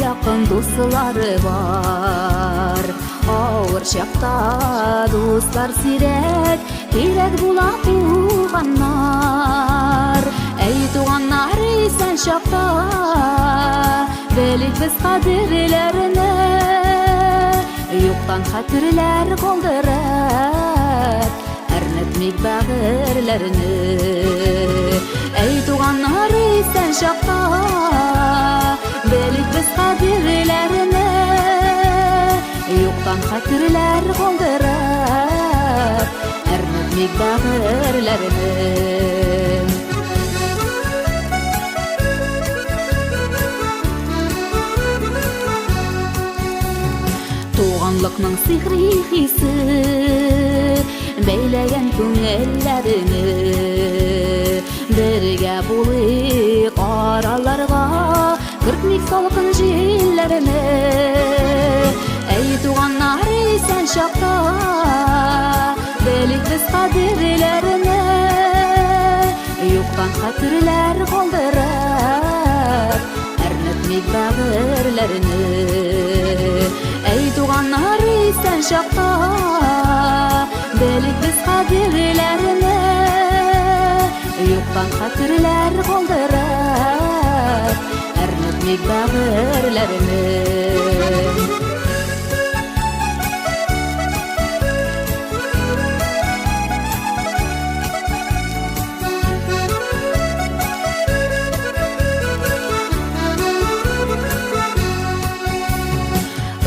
yakın dostları var. Ağır şakta dostlar sirek, керек була туғаннар. Ey туғаннар, sen şakta белик біз қадірлеріне, юқтан қатірлер қолдырып әрнетмек бәғірлеріне. Ey туғаннар, sen şakta белик біз қадірлеріне, юқтан қатірлер қолдырып әрнетмек бәғірлеріне. Туғанлықның сихри хисі бәйләгән күңелләріне, бірге булыйк араларға, кіртмек салқын җилләріне. Ey туғаннар, sen шакта белик біз қадірлеріне, юқтан қатірлер қолдырып әрнетмек бәғірлеріне. Ey туғаннар, sen şakta белик біз қадірлеріне, юқтан қатірлер қолдырып әрнетмек бәғірлеріне.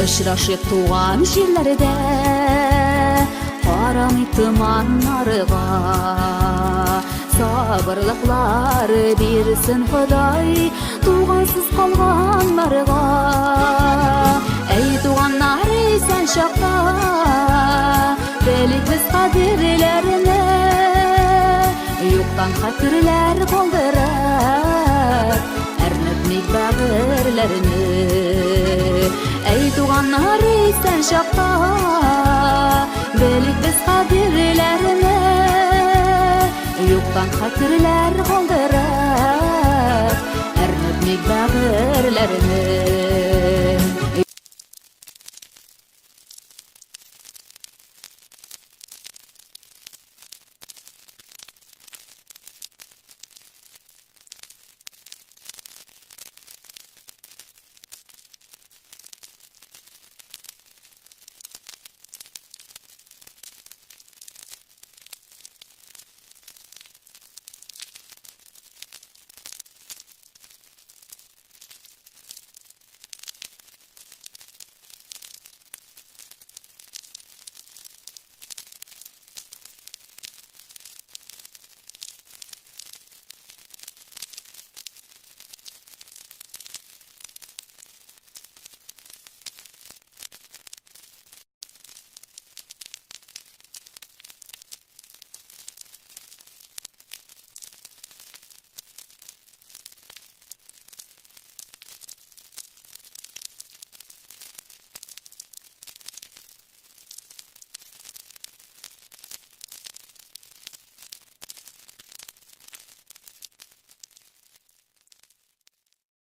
Ұшырашып туған жерлерде, қарамай тұманларға, сабырлықлар берсін Құдай туғансыз қалғанларға. Ey туғаннар, sen шақта белик біз қадірлеріне, юқтан қатірлер қолдырып әрнетмек бәғірлеріне. Ey туғаннар, sen şakta белик біз қадірлеріне, юқтан қатірлер қолдырып әрнетмек бәғірлеріне.